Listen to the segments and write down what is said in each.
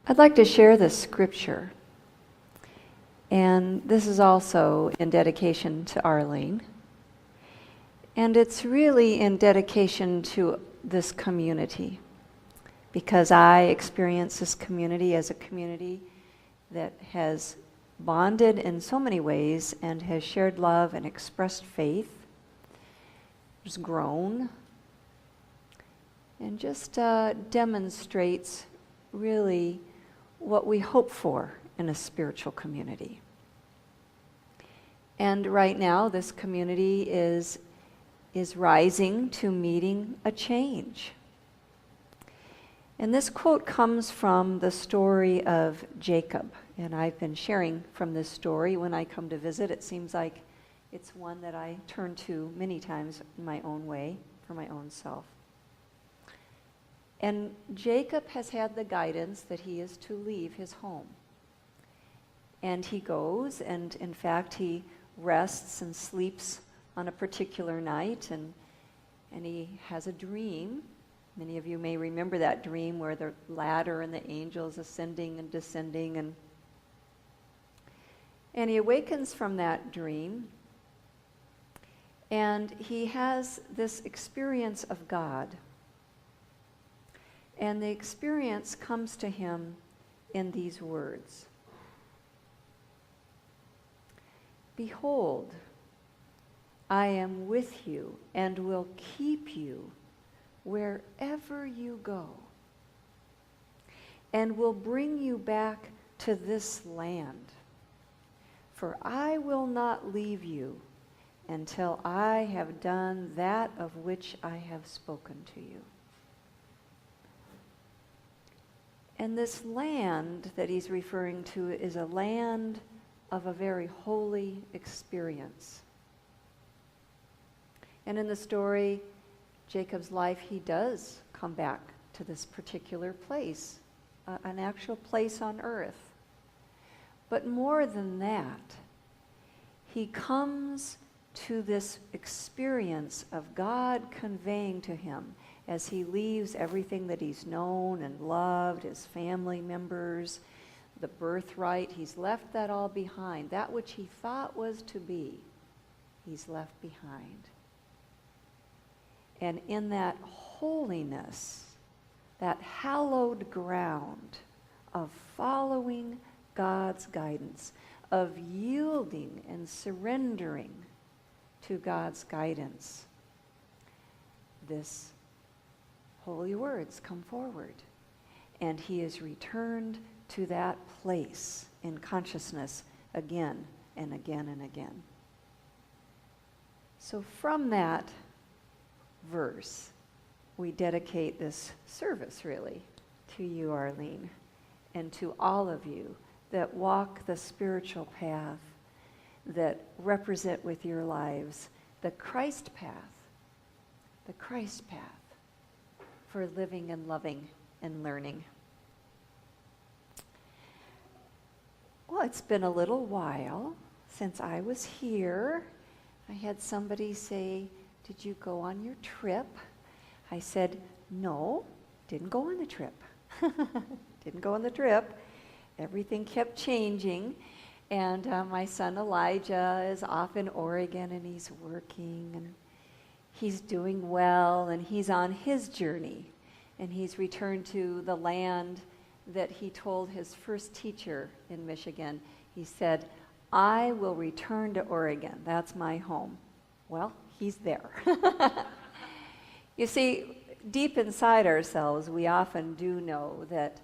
I'd like to share this scripture, and this is also in dedication to Arlene, and it's really in dedication to this community, because I experience this community as a community that has bonded in so many ways and has shared love and expressed faith, has grown, and just demonstrates really what we hope for in a spiritual community. And right now, this community is rising to meeting a change. And this quote comes from the story of Jacob. And I've been sharing from this story when I come to visit. It seems like it's one that I turn to many times in my own way, for my own self. And Jacob has had the guidance that he is to leave his home. And he goes, and in fact, he rests and sleeps on a particular night, and he has a dream. Many of you may remember that dream where the ladder and the angels ascending and descending, and he awakens from that dream, and he has this experience of God. And the experience comes to him in these words. Behold, I am with you and will keep you wherever you go, and will bring you back to this land. For I will not leave you until I have done that of which I have spoken to you. And this land that he's referring to is a land of a very holy experience. And in the story, Jacob's life, he does come back to this particular place, an actual place on earth. But more than that, he comes to this experience of God conveying to him as he leaves everything that he's known and loved, his family members, the birthright. He's left that all behind. That which he thought was to be, he's left behind. And in that holiness, that hallowed ground of following God's guidance, of yielding and surrendering to God's guidance, this holy words come forward, and he is returned to that place in consciousness again and again and again. So from that verse, we dedicate this service really to you, Arlene, and to all of you that walk the spiritual path, that represent with your lives the Christ path for living and loving and learning. Well, it's been a little while since I was here. I had somebody say, "Did you go on your trip?" I said, "No, didn't go on the trip." Didn't go on the trip. Everything kept changing. And my son Elijah is off in Oregon, and he's working, and he's doing well, and he's on his journey. And he's returned to the land that he told his first teacher in Michigan. He said, "I will return to Oregon. That's my home." Well, he's there. You see, deep inside ourselves, we often do know that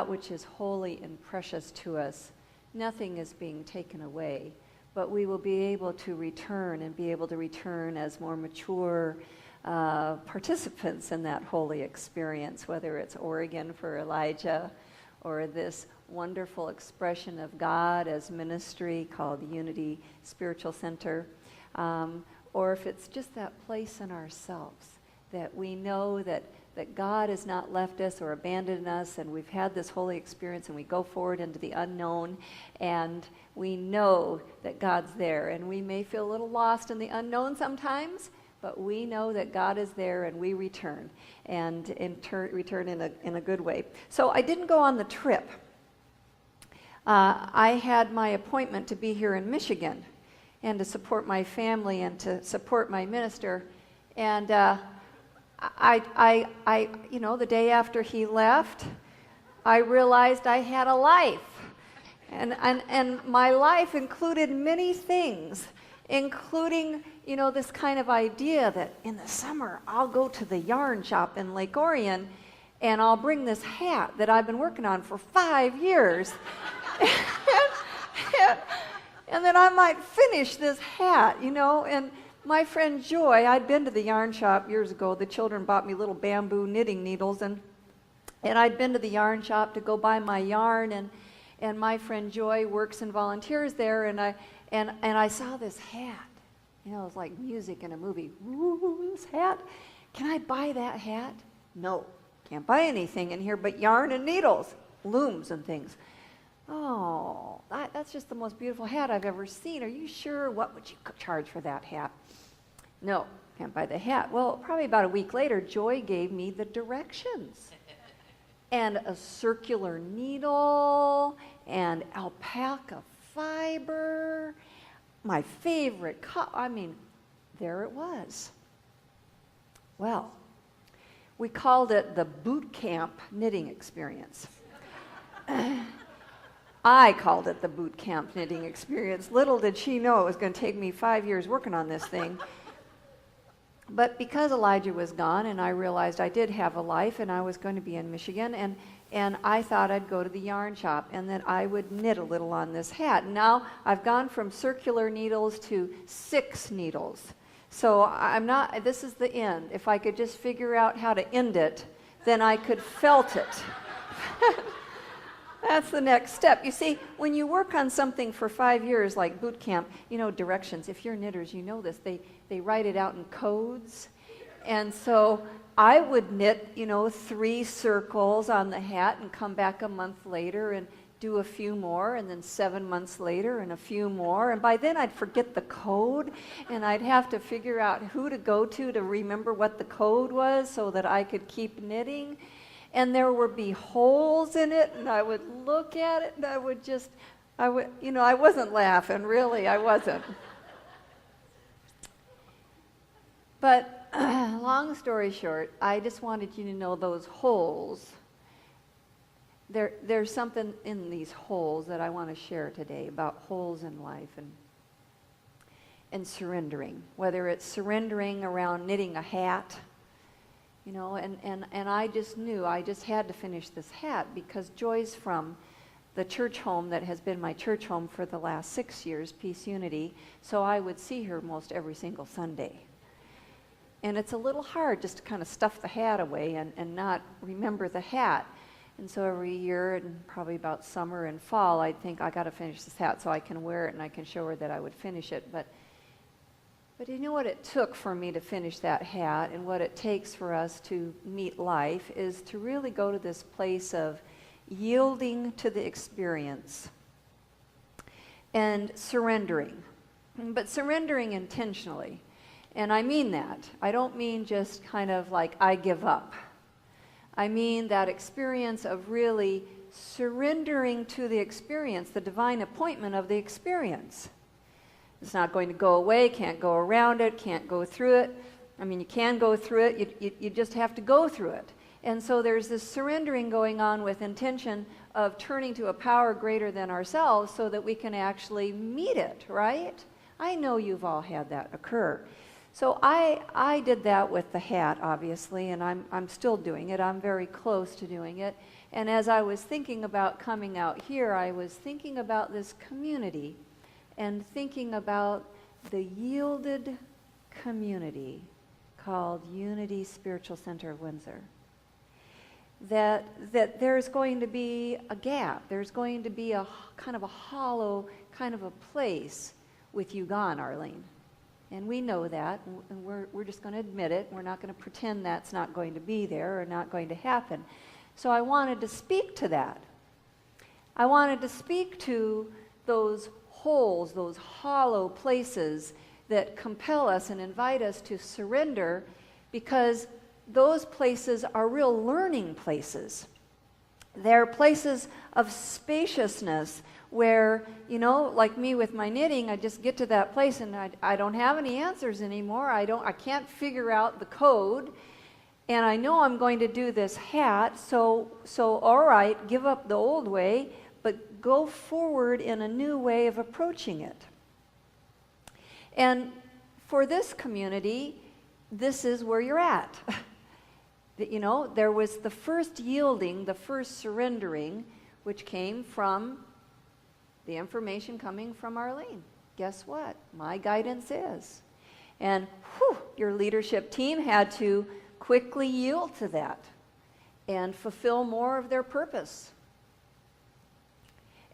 which is holy and precious to us, nothing is being taken away, but we will be able to return and be able to return as more mature participants in that holy experience, whether it's Oregon for Elijah or this wonderful expression of God as ministry called Unity Spiritual Center, or if it's just that place in ourselves that we know that God has not left us or abandoned us, and we've had this holy experience, and we go forward into the unknown, and we know that God's there. And we may feel a little lost in the unknown sometimes, but we know that God is there, and we return, and return in a good way. So I didn't go on the trip. I had my appointment to be here in Michigan and to support my family and to support my minister. And I the day after he left, I realized I had a life. And my life included many things, including, this kind of idea that in the summer I'll go to the yarn shop in Lake Orion and I'll bring this hat that I've been working on for 5 years. And then I might finish this hat, and my friend Joy, I'd been to the yarn shop years ago. The children bought me little bamboo knitting needles, and I'd been to the yarn shop to go buy my yarn, and my friend Joy works and volunteers there, and I saw this hat. It was like music in a movie. Ooh, this hat. Can I buy that hat? No, can't buy anything in here but yarn and needles, looms and things. Oh, that's just the most beautiful hat I've ever seen. Are you sure? What would you charge for that hat? No, can't buy the hat. Well, probably about a week later, Joy gave me the directions. And a circular needle, and alpaca fiber, my favorite there it was. Well, we called it the boot camp knitting experience. I called it the boot camp knitting experience. Little did she know it was going to take me 5 years working on this thing. But because Elijah was gone and I realized I did have a life and I was going to be in Michigan, and I thought I'd go to the yarn shop and that I would knit a little on this hat. Now I've gone from circular needles to 6 needles. So this is the end. If I could just figure out how to end it, then I could felt it. That's the next step. You see, when you work on something for 5 years, like boot camp, directions. If you're knitters, you know this. They write it out in codes. And so I would knit, 3 circles on the hat and come back a month later and do a few more, and then 7 months later and a few more. And by then I'd forget the code, and I'd have to figure out who to go to remember what the code was so that I could keep knitting. And there would be holes in it, and I would look at it, and I wasn't laughing, really, I wasn't. But long story short, I just wanted you to know those holes. There's something in these holes that I want to share today about holes in life and surrendering, whether it's surrendering around knitting a hat, and I just knew I just had to finish this hat because Joy's from the church home that has been my church home for the last 6 years, Peace Unity, so I would see her most every single Sunday. And it's a little hard just to kind of stuff the hat away and not remember the hat. And so every year, and probably about summer and fall, I'd think, I got to finish this hat so I can wear it and I can show her that I would finish it. But you know what it took for me to finish that hat, and what it takes for us to meet life is to really go to this place of yielding to the experience and surrendering, but surrendering intentionally. And I mean that. I don't mean just kind of like I give up. I mean that experience of really surrendering to the experience, the divine appointment of the experience. It's not going to go away, can't go around it, can't go through it. I mean, you can go through it, you just have to go through it. And so there's this surrendering going on with intention of turning to a power greater than ourselves so that we can actually meet it, right? I know you've all had that occur. So I did that with the hat, obviously, and I'm still doing it. I'm very close to doing it. And as I was thinking about coming out here, I was thinking about this community and thinking about the yielded community called Unity Spiritual Center of Windsor. That there's going to be a gap. There's going to be a kind of a hollow kind of a place with you gone, Arlene. And we know that, and we're just going to admit it. We're not going to pretend that's not going to be there or not going to happen. So I wanted to speak to that. I wanted to speak to those holes, those hollow places that compel us and invite us to surrender, because those places are real learning places. They're places of spaciousness where, like me with my knitting, I just get to that place and I don't have any answers anymore. I can't figure out the code. And I know I'm going to do this hat, so all right, give up the old way, but go forward in a new way of approaching it. And for this community, this is where you're at. There was the first yielding, the first surrendering, which came from the information coming from Arlene. Guess what? My guidance is. And your leadership team had to quickly yield to that and fulfill more of their purpose.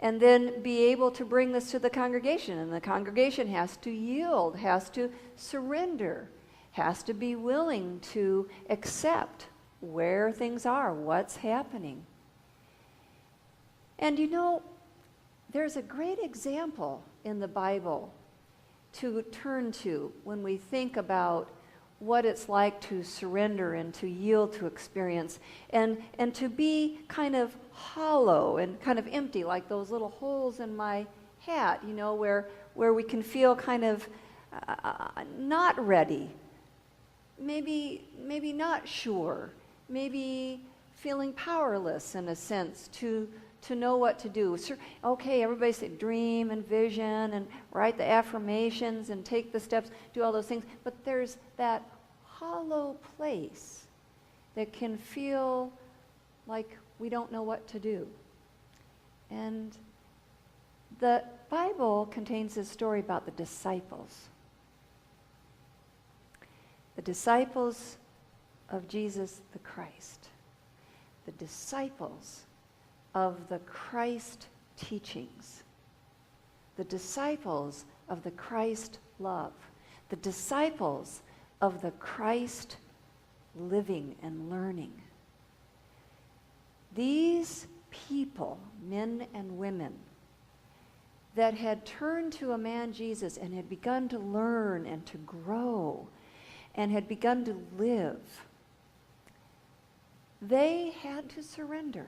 And then be able to bring this to the congregation. And the congregation has to yield, has to surrender, has to be willing to accept where things are, what's happening. And there's a great example in the Bible to turn to when we think about what it's like to surrender and to yield to experience, and to be kind of hollow and kind of empty, like those little holes in my hat, where we can feel kind of not ready, maybe not sure, maybe feeling powerless in a sense to know what to do. Okay, everybody say dream and vision and write the affirmations and take the steps, do all those things, but there's that hollow place that can feel like we don't know what to do. And the Bible contains this story about the disciples. The disciples of Jesus the Christ. The disciples of the Christ teachings. The disciples of the Christ love. The disciples of the Christ living and learning. These people, men and women, that had turned to a man Jesus and had begun to learn and to grow and had begun to live, they had to surrender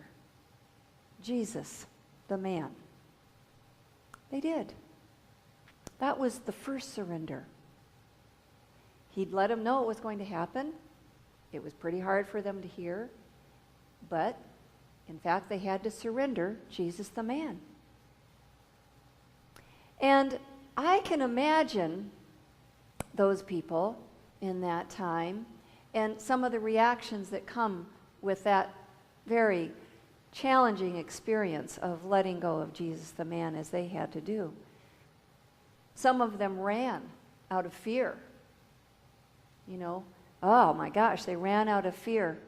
Jesus, the man. They did. That was the first surrender. He'd let them know it was going to happen. It was pretty hard for them to hear, but in fact, they had to surrender Jesus, the man. And I can imagine those people in that time and some of the reactions that come with that very challenging experience of letting go of Jesus, the man, as they had to do. Some of them ran out of fear. Oh my gosh, they ran out of fear.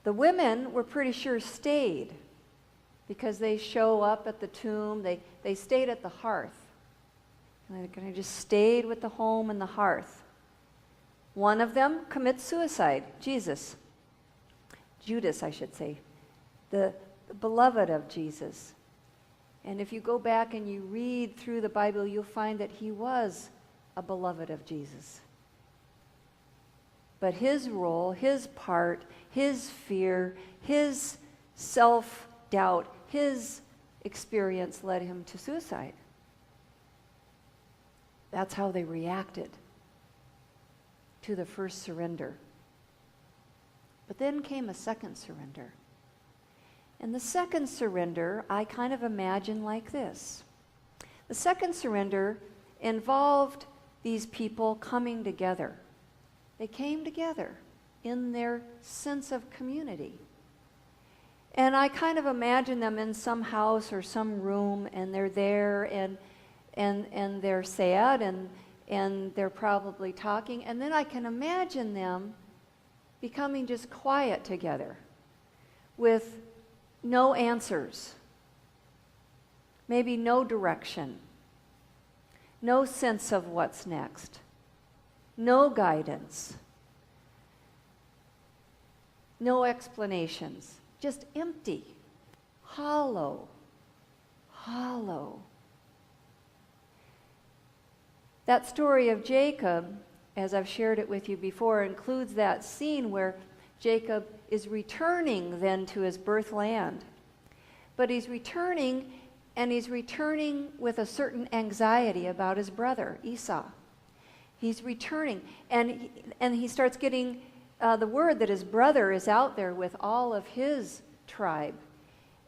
The women were pretty sure stayed because they show up at the tomb. They stayed at the hearth. And they kind of just stayed with the home and the hearth. One of them commits suicide, Judas, I should say, the beloved of Jesus. And if you go back and you read through the Bible, you'll find that he was a beloved of Jesus. But his role, his part, his fear, his self-doubt, his experience led him to suicide. That's how they reacted to the first surrender. But then came a second surrender. And the second surrender, I kind of imagine like this. The second surrender involved these people coming together. They came together in their sense of community. And I kind of imagine them in some house or some room, and they're there, and they're sad, and they're probably talking. And then I can imagine them becoming just quiet together with no answers, maybe no direction, no sense of what's next, no guidance, no explanations, just empty, hollow. That story of Jacob, as I've shared it with you before, includes that scene where Jacob is returning then to his birth land. But he's returning, and he's returning with a certain anxiety about his brother, Esau. He's returning, and he starts getting the word that his brother is out there with all of his tribe.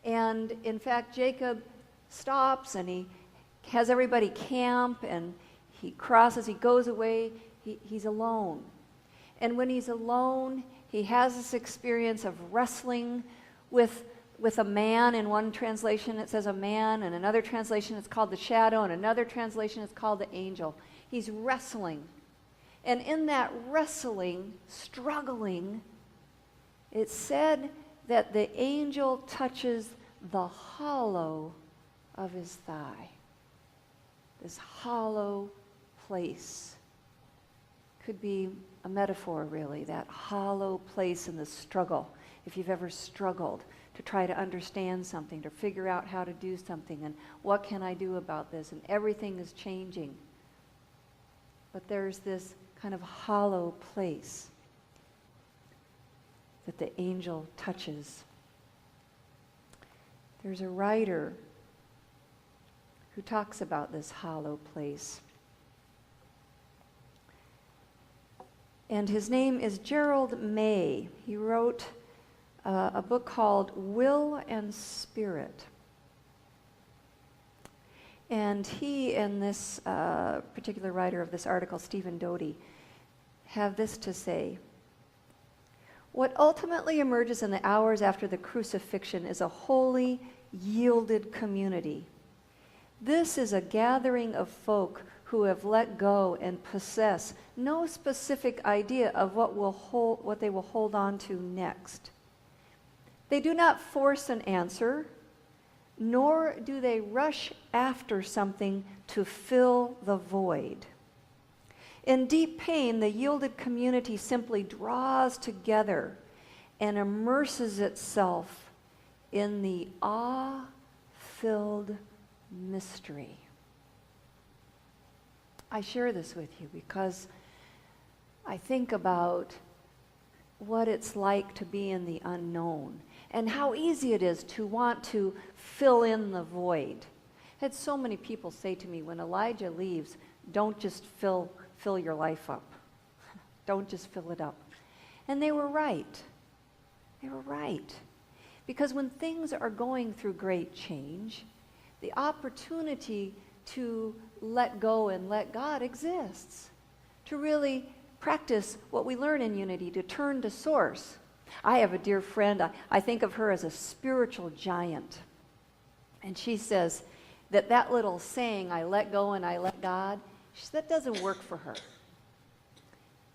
And in fact, Jacob stops, and he has everybody camp, and he crosses, he goes away, he's alone. And when he's alone, he has this experience of wrestling with a man. In one translation it says a man, and another translation it's called the shadow, and another translation it's called the angel. He's wrestling. And in that wrestling, struggling, it said that the angel touches the hollow of his thigh. This hollow place. Could be a metaphor, really, that hollow place in the struggle. If you've ever struggled to try to understand something, to figure out how to do something, and what can I do about this, and everything is changing. But there's this kind of hollow place that the angel touches. There's a writer who talks about this hollow place. And his name is Gerald May. He wrote a book called Will and Spirit. And he and this particular writer of this article, Stephen Doty, have this to say. What ultimately emerges in the hours after the crucifixion is a holy, yielded community. This is a gathering of folk who have let go and possess no specific idea of what they will hold on to next. They do not force an answer, nor do they rush after something to fill the void. In deep pain, the yielded community simply draws together and immerses itself in the awe-filled mystery. I share this with you because I think about what it's like to be in the unknown and how easy it is to want to fill in the void. I had so many people say to me, when Elijah leaves, don't just fill your life up. Don't just fill it up. And they were right. They were right. Because when things are going through great change, the opportunity to let go and let God exists. To really practice what we learn in unity, to turn to source. I have a dear friend, I think of her as a spiritual giant. And she says that little saying, I let go and I let God, that doesn't work for her.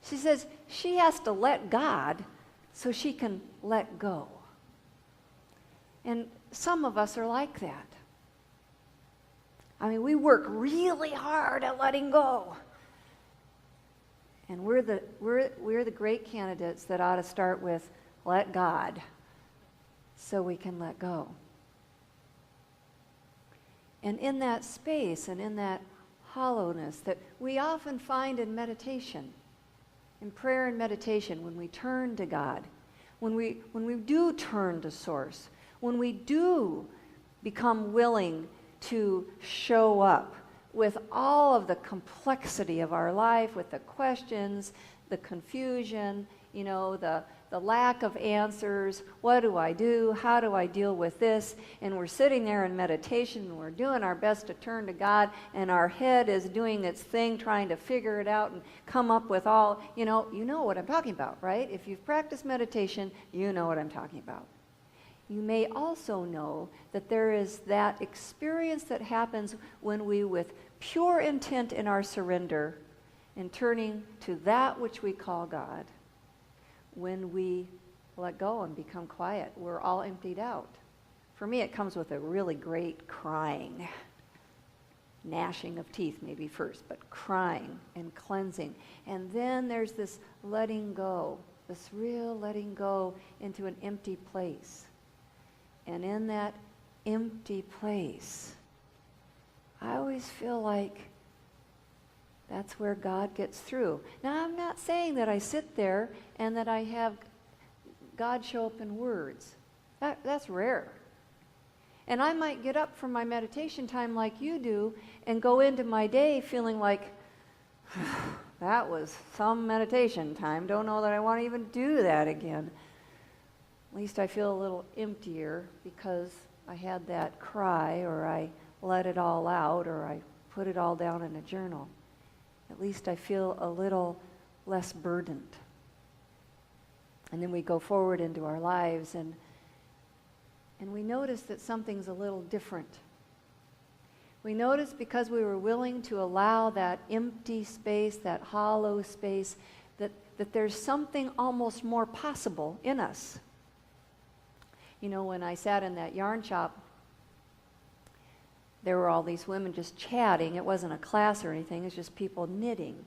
She says she has to let God so she can let go. And some of us are like that. I mean, we work really hard at letting go. And we're the great candidates that ought to start with, let God, so we can let go. And in that space and in that hollowness that we often find in meditation, in prayer and meditation, when we turn to God, when we do turn to source, when we do become willing to show up with all of the complexity of our life, with the questions, the confusion, the lack of answers. What do I do? How do I deal with this? And we're sitting there in meditation, and we're doing our best to turn to God, and our head is doing its thing, trying to figure it out and come up with all, you know what I'm talking about, right? If you've practiced meditation, you know what I'm talking about. You may also know that there is that experience that happens when we, with pure intent in our surrender and turning to that which we call God, when we let go and become quiet, we're all emptied out. For me, it comes with a really great crying, gnashing of teeth maybe first, but crying and cleansing. And then there's this letting go, this real letting go into an empty place. And in that empty place, I always feel like That's where God gets through. Now, I'm not saying that I sit there and that I have God show up in words. That's rare. And I might get up from my meditation time like you do and go into my day feeling like, that was some meditation time. Don't know that I want to even do that again. At least I feel a little emptier because I had that cry, or I let it all out, or I put it all down in a journal. At least I feel a little less burdened. And then we go forward into our lives and we notice that something's a little different. We notice because we were willing to allow that empty space, that hollow space, that there's something almost more possible in us. You know, when I sat in that yarn shop, there were all these women just chatting. It wasn't a class or anything. It was just people knitting.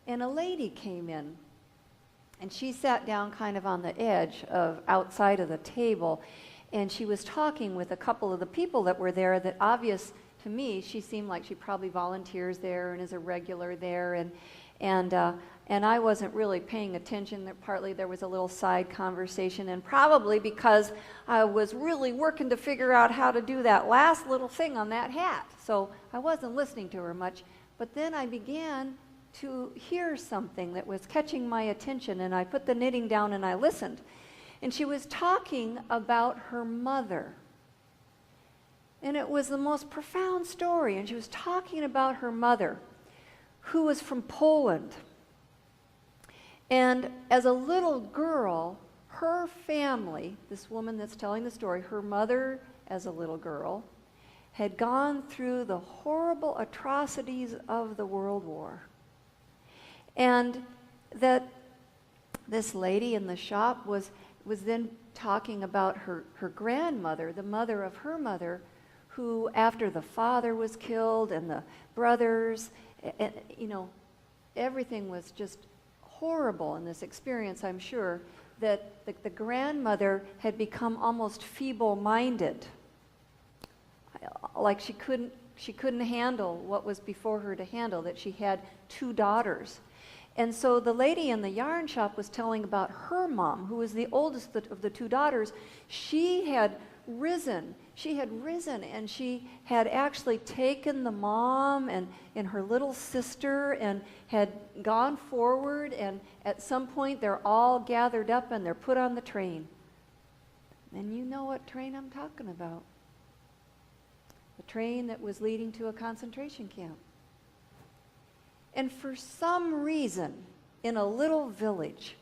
And a lady came in, and she sat down kind of on the edge of outside of the table, and she was talking with a couple of the people that were there that obvious to me, she seemed like she probably volunteers there and is a regular there, and I wasn't really paying attention. That partly there was a little side conversation, and probably because I was really working to figure out how to do that last little thing on that hat. So I wasn't listening to her much, but then I began to hear something that was catching my attention, and I put the knitting down and I listened. And she was talking about her mother. And it was the most profound story, and she was talking about her mother, who was from Poland. And as a little girl, her family, this woman that's telling the story, her mother as a little girl, had gone through the horrible atrocities of the World War. And that this lady in the shop was then talking about her grandmother, the mother of her mother, who after the father was killed and the brothers, and, you know, everything was just horrible in this experience, I'm sure, that the grandmother had become almost feeble-minded. Like she couldn't handle what was before her to handle, that she had 2 daughters. And so the lady in the yarn shop was telling about her mom, who was the oldest of the 2 daughters. She had risen and she had actually taken the mom and her little sister and had gone forward, and at some point they're all gathered up and they're put on the train. And you know what train I'm talking about. The train that was leading to a concentration camp. And for some reason, in a little village,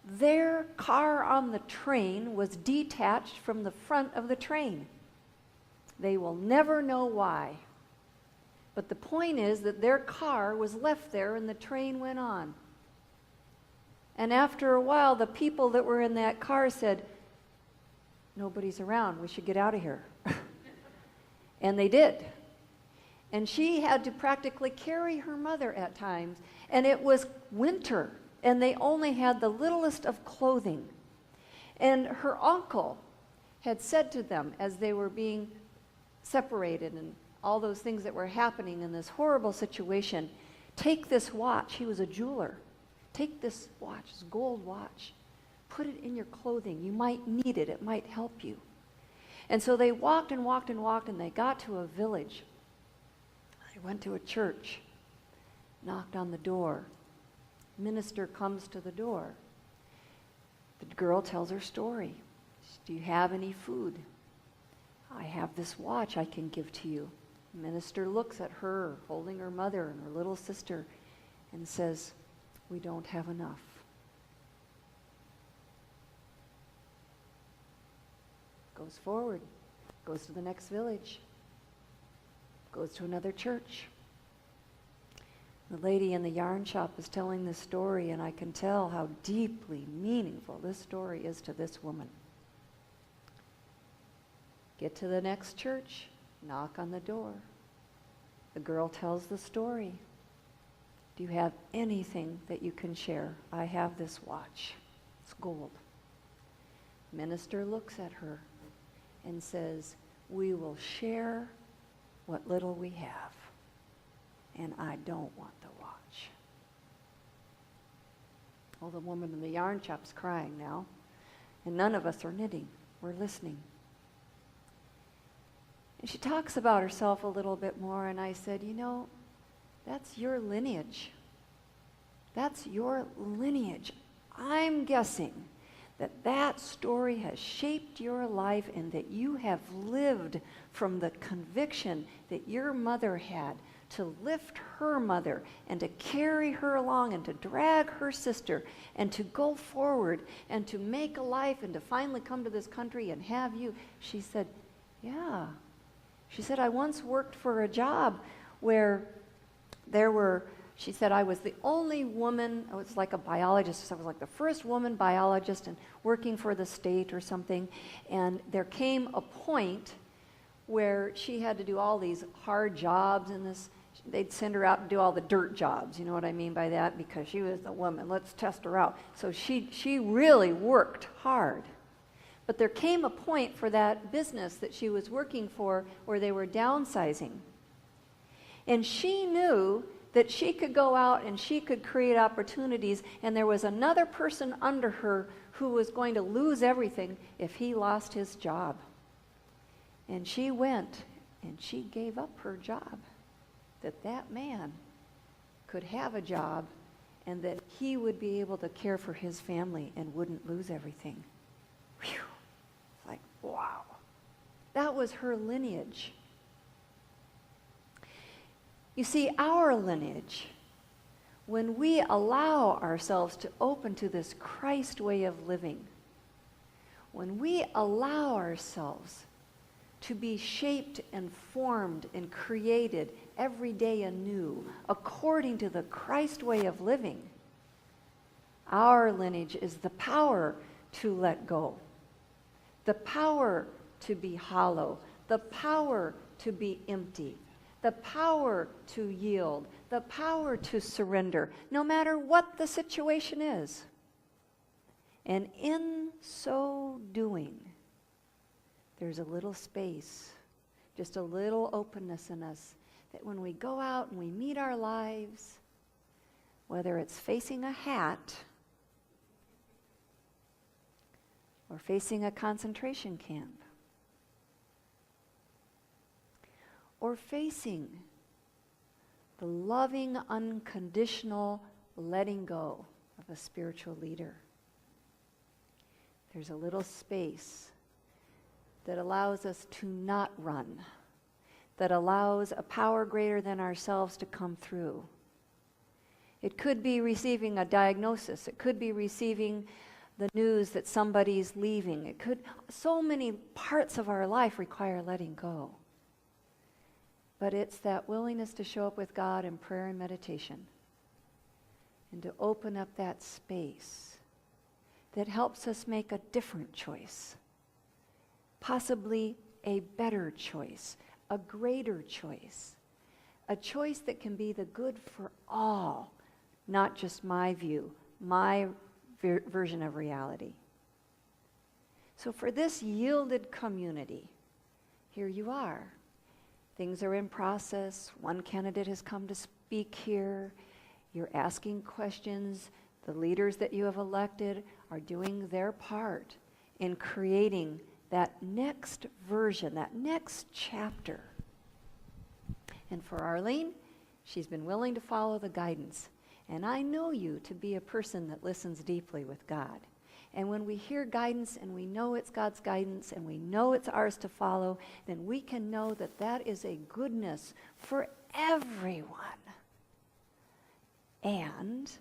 their car on the train was detached from the front of the train. They will never know why. But the point is that their car was left there and the train went on. And after a while, the people that were in that car said, "Nobody's around, we should get out of here." And they did. And she had to practically carry her mother at times. And it was winter, and they only had the littlest of clothing. And her uncle had said to them as they were being separated and all those things that were happening in this horrible situation, "Take this watch." He was a jeweler. "Take this watch, this gold watch. Put it in your clothing. You might need it. It might help you." And so they walked and walked and walked, and they got to a village. They went to a church, knocked on the door. Minister comes to the door. The girl tells her story. "Do you have any food?" "I have this watch I can give to you." The minister looks at her, holding her mother and her little sister, and says, "We don't have enough." Goes forward, goes to the next village, goes to another church. The lady in the yarn shop is telling this story, and I can tell how deeply meaningful this story is to this woman. Get to the next church, knock on the door. The girl tells the story. "Do you have anything that you can share? I have this watch. It's gold." Minister looks at her and says, "We will share what little we have." and I don't want the watch. Well, the woman in the yarn shop's crying now, and none of us are knitting. We're listening. And she talks about herself a little bit more, and I said, you know, that's your lineage. That's your lineage. I'm guessing that that story has shaped your life and that you have lived from the conviction that your mother had to lift her mother and to carry her along and to drag her sister and to go forward and to make a life and to finally come to this country and have you. She said, yeah. She said, I once worked for a job where she said, I was the only woman, I was like a biologist, so I was like the first woman biologist and working for the state or something, and there came a point where she had to do all these hard jobs in this. They'd send her out and do all the dirt jobs, you know what I mean by that, because she was the woman, let's test her out. So she really worked hard. But there came a point for that business that she was working for where they were downsizing. And she knew that she could go out and she could create opportunities, and there was another person under her who was going to lose everything if he lost his job. And she went and she gave up her job, that man could have a job and that he would be able to care for his family and wouldn't lose everything. Whew. Like, wow. That was her lineage. You see, our lineage, when we allow ourselves to open to this Christ way of living, when we allow ourselves to be shaped and formed and created every day anew, according to the Christ way of living, our lineage is the power to let go, the power to be hollow, the power to be empty, the power to yield, the power to surrender, no matter what the situation is. And in so doing, there's a little space, just a little openness in us, that when we go out and we meet our lives, whether it's facing a hat or facing a concentration camp, or facing the loving, unconditional letting go of a spiritual leader, there's a little space that allows us to not run, that allows a power greater than ourselves to come through. It could be receiving a diagnosis. It could be receiving the news that somebody's leaving. It could, so many parts of our life require letting go. But it's that willingness to show up with God in prayer and meditation and to open up that space that helps us make a different choice, possibly a better choice, a greater choice, a choice that can be the good for all, not just my view, my version of reality. So for this yielded community, here you are. Things are in process. One candidate has come to speak here. You're asking questions. The leaders that you have elected are doing their part in creating that next version, that next chapter. And for Arlene, she's been willing to follow the guidance. And I know you to be a person that listens deeply with God. And when we hear guidance and we know it's God's guidance and we know it's ours to follow, then we can know that that is a goodness for everyone. And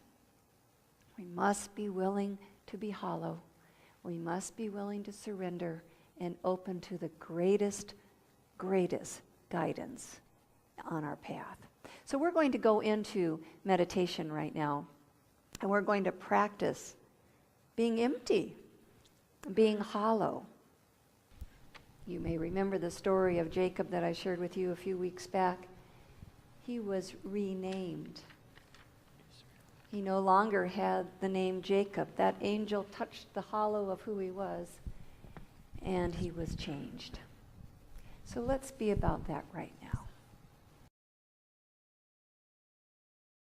we must be willing to be hollow. We must be willing to surrender and open to the greatest guidance on our path. So we're going to go into meditation right now, and we're going to practice being empty, being hollow. You may remember the story of Jacob that I shared with you a few weeks back. He was renamed. He no longer had the name Jacob. That angel touched the hollow of who he was, and he was changed. So let's be about that right now.